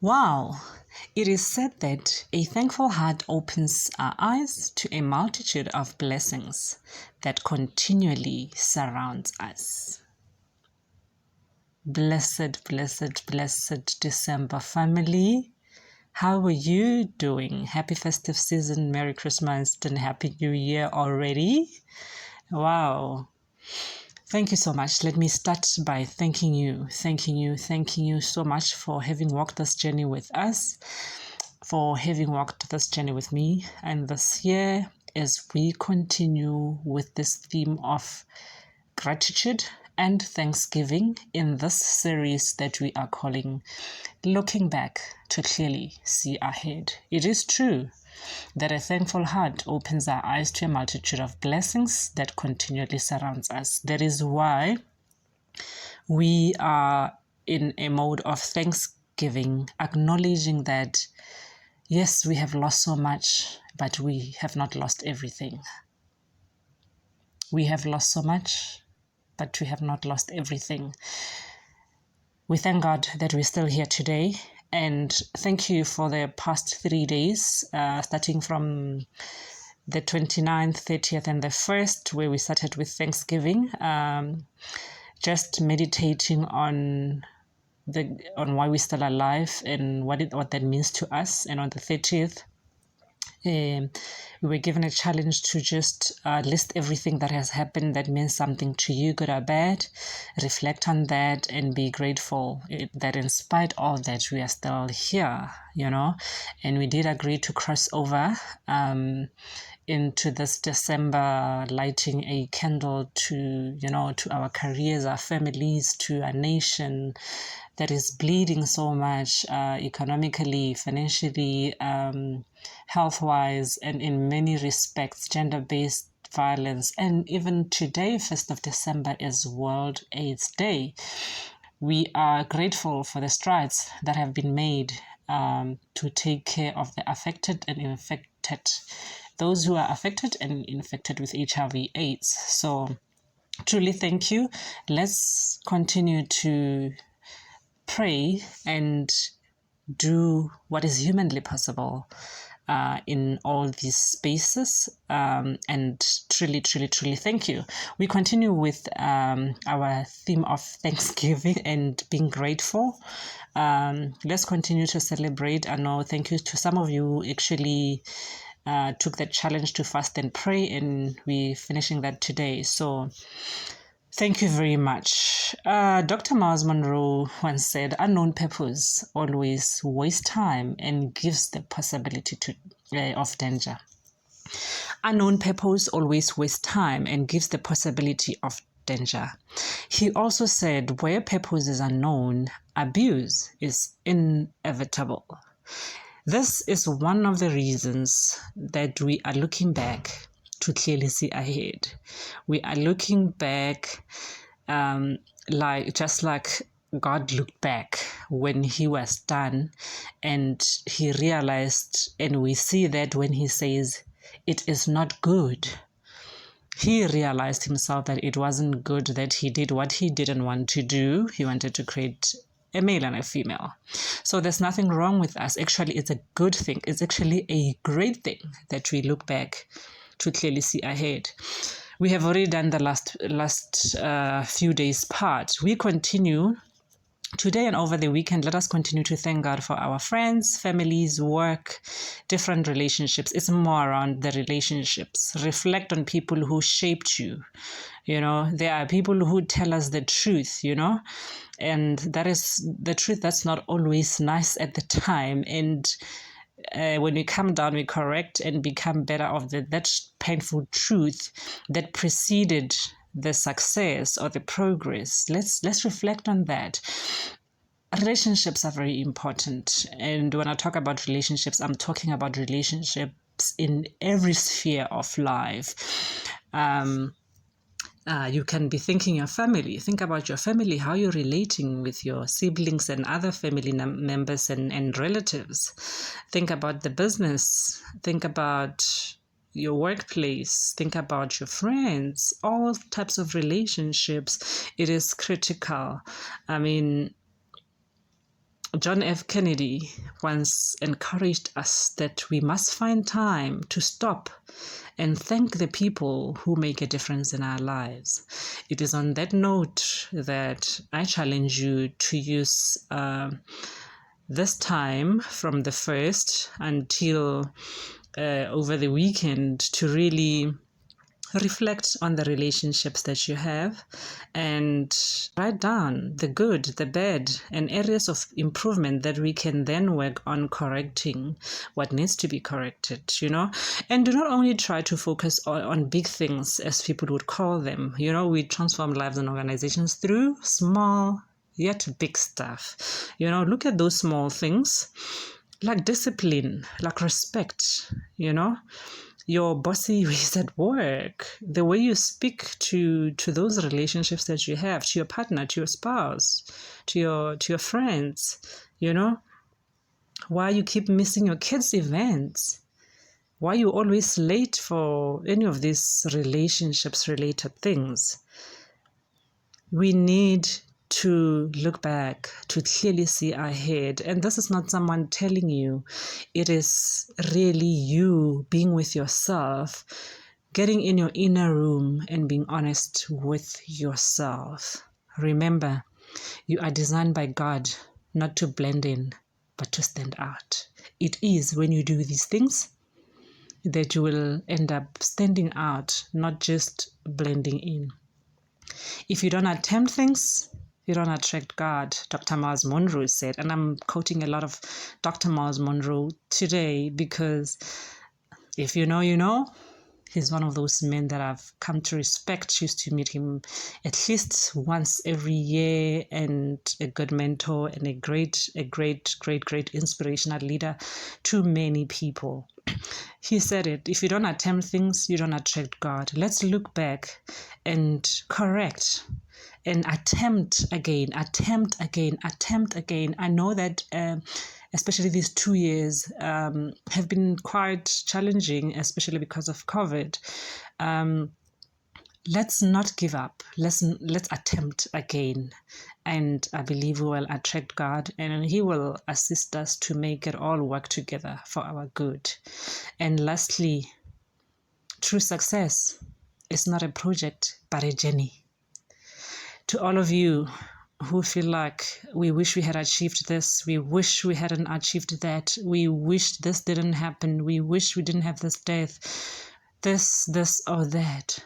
Wow! It is said that a thankful heart opens our eyes to a multitude of blessings that continually surrounds us. Blessed, blessed, blessed December family. How are you doing? Happy festive season, Merry Christmas, and Happy New Year already. Wow. Thank you so much. Let me start by thanking you so much for having walked this journey with us, for having walked this journey with me. And this year, as we continue with this theme of gratitude and thanksgiving in this series that we are calling Looking Back to Clearly See Ahead. It is true that a thankful heart opens our eyes to a multitude of blessings that continually surrounds us. That is why we are in a mode of thanksgiving, acknowledging that, yes, we have lost so much, but we have not lost everything. We have lost so much, but we have not lost everything. We thank God that we're still here today. And thank you for the past 3 days, starting from the 29th, 30th, and the 1st, where we started with Thanksgiving, just meditating on why we're still alive and what that means to us. And on the 30th, we were given a challenge to just list everything that has happened that means something to you, good or bad, reflect on that and be grateful that in spite of that, we are still here, and we did agree to cross over into this December, lighting a candle to our careers, our families, to our nation that is bleeding so much economically, financially, health-wise, and in many respects, gender-based violence. And even today, 1st of December, is World AIDS Day. We are grateful for the strides that have been made to take care of the affected and infected, those who are affected and infected with HIV/AIDS. So truly thank you. Let's continue to pray and do what is humanly possible in all these spaces, and truly thank you. We continue with our theme of Thanksgiving and being grateful. Let's continue to celebrate. I know, thank you to some of you actually took the challenge to fast and pray, and we're finishing that today. So thank you very much. Dr. Miles Monroe once said, unknown purpose always wastes time and gives the possibility of danger. Unknown purpose always wastes time and gives the possibility of danger. He also said, where purpose is unknown, abuse is inevitable. This is one of the reasons that we are looking back to clearly see ahead. We are looking back like God looked back when he was done, and he realized, and we see that when he says it is not good, he realized himself that it wasn't good, that he did what he didn't want to do. He wanted to create a male and a female. So there's nothing wrong with us. Actually, it's a good thing. It's actually a great thing that we look back to clearly see ahead. We have already done the last few days part. We continue today and over the weekend. Let us continue to thank God for our friends, families, work, different relationships. It's more around the relationships. Reflect on people who shaped you. There are people who tell us the truth, and that is the truth that's not always nice at the time. And when we come down, we correct and become better of that painful truth that preceded the success or the progress. Let's reflect on that. Relationships are very important. And when I talk about relationships, I'm talking about relationships in every sphere of life. You can be thinking your family. Think about your family, how you're relating with your siblings and other family members and relatives. Think about the business. Think about your workplace. Think about your friends. All types of relationships. It is critical. John F. Kennedy once encouraged us that we must find time to stop and thank the people who make a difference in our lives. It is on that note that I challenge you to use this time from the 1st until over the weekend to really reflect on the relationships that you have and write down the good, the bad, and areas of improvement that we can then work on correcting what needs to be corrected, And do not only try to focus on big things, as people would call them. We transform lives and organizations through small yet big stuff. Look at those small things like discipline, like respect, your bossy ways at work, the way you speak to those relationships that you have, to your partner, to your spouse, to your friends, why you keep missing your kids' events, why you always late for any of these relationships related things. We need to look back, to clearly see ahead. And this is not someone telling you. It is really you being with yourself, getting in your inner room and being honest with yourself. Remember, you are designed by God not to blend in, but to stand out. It is when you do these things that you will end up standing out, not just blending in. If you don't attempt things, you don't attract God, Dr. Miles Monroe said. And I'm quoting a lot of Dr. Miles Monroe today because if you know, you know. He's one of those men that I've come to respect. Used to meet him at least once every year, and a good mentor and a great inspirational leader to many people. He said it, if you don't attempt things, you don't attract God. Let's look back and correct and attempt again. I know that especially these 2 years have been quite challenging, especially because of COVID. Let's not give up. Let's attempt again. And I believe we will attract God, and He will assist us to make it all work together for our good. And lastly, true success is not a project, but a journey. To all of you who feel like we wish we had achieved this, we wish we hadn't achieved that, we wish this didn't happen, we wish we didn't have this death, this or that.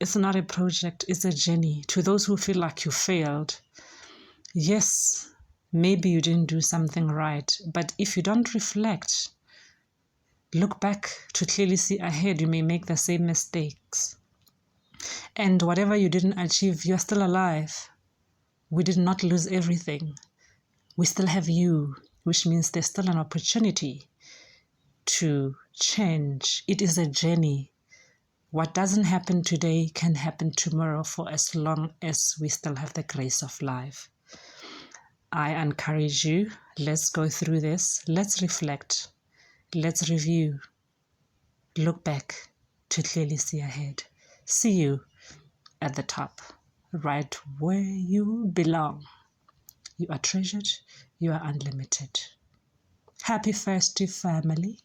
It's not a project, it's a journey. To those who feel like you failed, yes, maybe you didn't do something right, but if you don't reflect, look back to clearly see ahead, you may make the same mistakes. And whatever you didn't achieve, you're still alive. We did not lose everything. We still have you, which means there's still an opportunity to change. It is a journey. What doesn't happen today can happen tomorrow for as long as we still have the grace of life. I encourage you, let's go through this. Let's reflect. Let's review. Look back to clearly see ahead. See you at the top, right where you belong. You are treasured. You are unlimited. Happy festive, family.